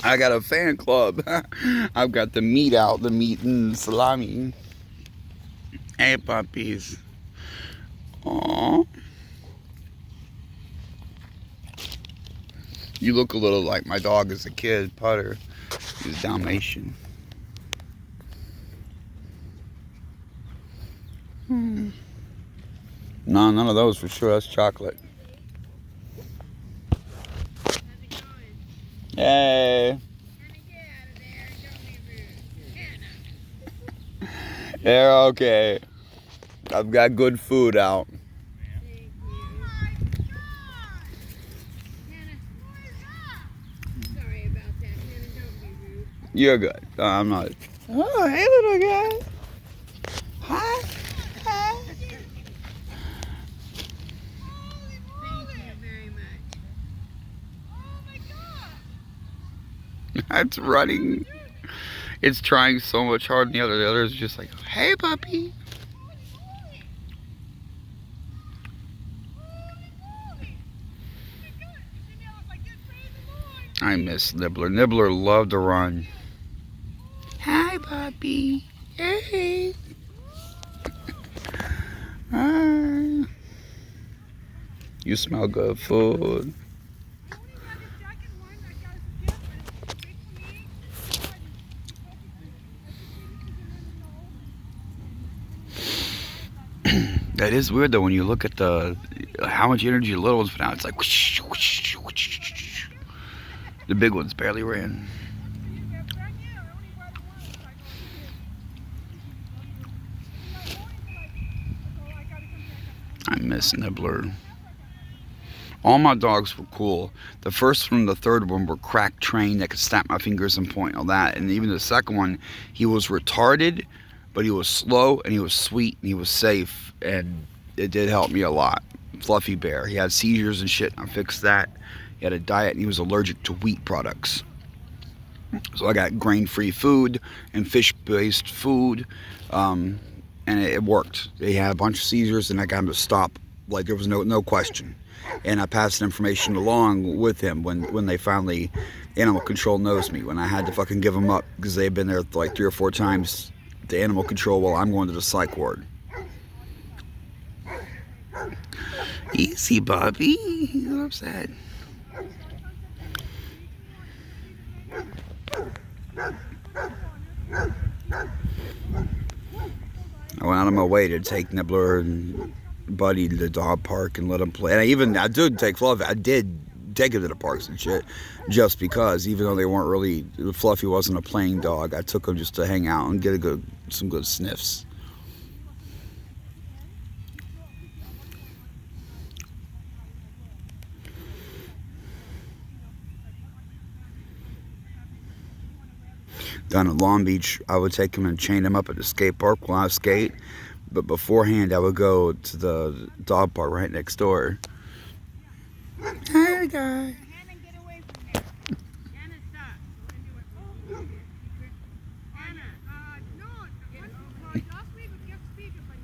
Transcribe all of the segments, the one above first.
I got a fan club. I've got the meat out, the meat and salami. Hey, puppies. Aww. You look a little like my dog as a kid, Putter. He's Dalmatian. No, none of those for sure. That's chocolate. Hey. They're okay. I've got good food out. Sorry about that, Hannah. Don't be rude. You're good. I'm not. Oh, hey, little guy. Hi. Hi. Thank you very much. Oh my God! It's running. It's trying so much harder than the other. The other is just like, hey, puppy. I miss Nibbler. Nibbler loved to run. Hi, puppy. Hey. Hi. You smell good food. That is weird though when you look at the how much energy the little ones put out. It's like whoosh, whoosh, whoosh. The big ones barely ran. I miss Nibbler. All my dogs were cool. The first one and the third one were crack trained that could snap my fingers and point all that. And even the second one, he was retarded, but he was slow and he was sweet and he was safe. And it did help me a lot. Fluffy Bear. He had seizures and shit. I fixed that. He had a diet and he was allergic to wheat products. So I got grain-free food and fish-based food. And it worked. He had a bunch of seizures and I got him to stop. Like there was no question. And I passed the information along with him when they finally, animal control knows me, when I had to fucking give them up because they've been there like 3 or 4 times, the animal control, while I'm going to the psych ward. Easy, Bobby. He's upset. I went out of my way to take Nibbler and Buddy to the dog park and let him play. And I did take Fluffy. I did take him to the parks and shit, just because, even though they weren't really, Fluffy wasn't a playing dog, I took him just to hang out and get some good sniffs. Down at Long Beach, I would take him and chain him up at the skate park while I skate. But beforehand, I would go to the dog park right next door. Hey, guy. Hannah, get away from me. Hannah, stop. Hannah, no. Last week we kept speaking, but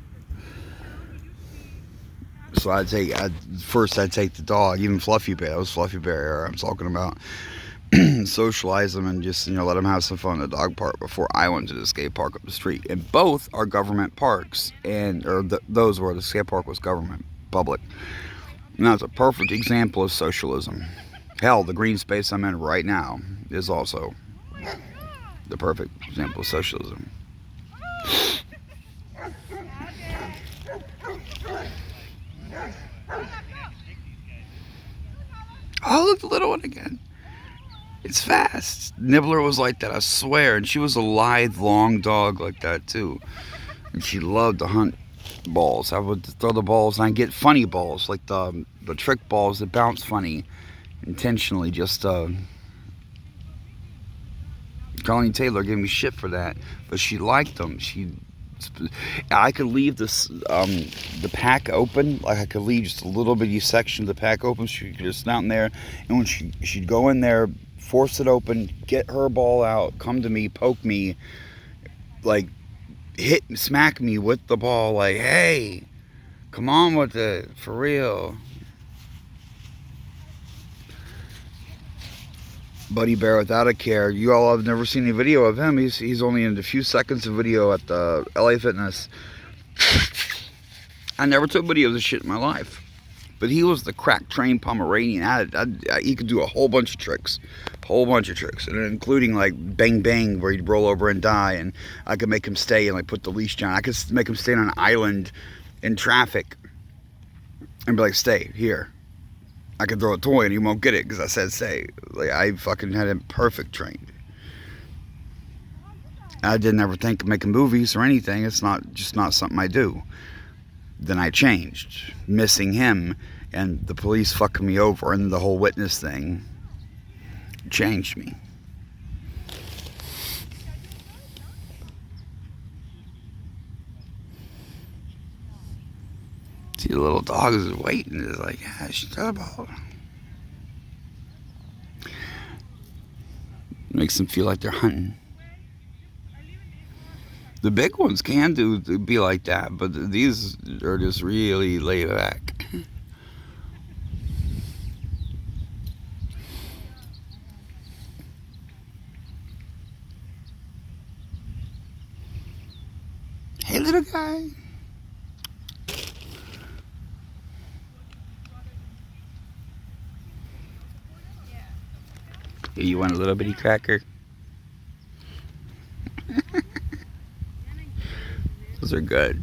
So I'd take the dog, even Fluffy Bear. That was Fluffy Bear I'm talking about. Socialize them and just let them have some fun at the dog park before I went to the skate park up the street. And both are government parks, those where the skate park was government, public. And that's a perfect example of socialism. Hell, the green space I'm in right now is also the perfect example of socialism. Oh, look, the little one again. It's fast. Nibbler was like that, I swear. And she was a lithe, long dog like that, too. And she loved to hunt balls. I would throw the balls, and I'd get funny balls, like the trick balls that bounce funny, intentionally. Just, Colleen Taylor gave me shit for that. But she liked them. I could leave the pack open, like I could leave just a little bitty section of the pack open. She could just out in there, and when she'd go in there, force it open, get her ball out, come to me, poke me, like smack me with the ball, like, hey, come on with it, for real. Buddy Bear without a care. You all have never seen a video of him. He's only in a few seconds of video at the LA Fitness. I never took videos of this shit in my life. But he was the crack trained Pomeranian. He could do a whole bunch of tricks. And including like bang bang where he'd roll over and die, and I could make him stay and like put the leash down. I could make him stay on an island in traffic and be like, stay here. I could throw a toy and he won't get it because I said stay. Like, I fucking had him perfect trained. I didn't ever think of making movies or anything. It's just not something I do. Then I changed, missing him and the police fucking me over and the whole witness thing changed me. See, the little dog is waiting. It's like, yeah, shut up. Makes them feel like they're hunting. The big ones can be like that, but these are just really laid back. Hey, little guy. You want a little bitty cracker? Those are good.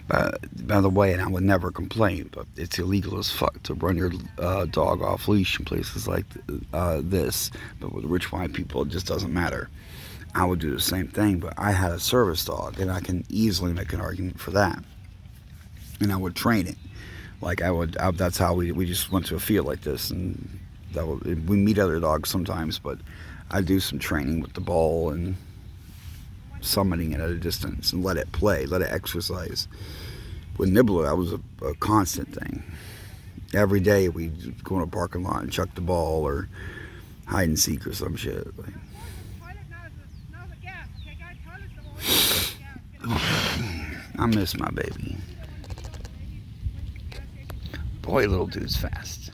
By the way, and I would never complain, but it's illegal as fuck to run your dog off leash in places like this. But with rich white people, it just doesn't matter. I would do the same thing, but I had a service dog, and I can easily make an argument for that. And I would train it. Like that's how we just went to a field like this, and we meet other dogs sometimes, but I do some training with the ball and summoning it at a distance and let it play, let it exercise. With Nibbler, that was a constant thing. Every day we'd go in a parking lot and chuck the ball or hide and seek or some shit. Like, I miss my baby. Boy, little dude's fast.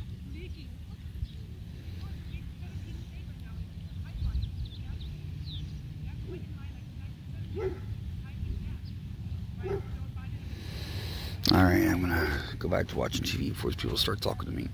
Alright, I'm gonna go back to watching TV before people start talking to me.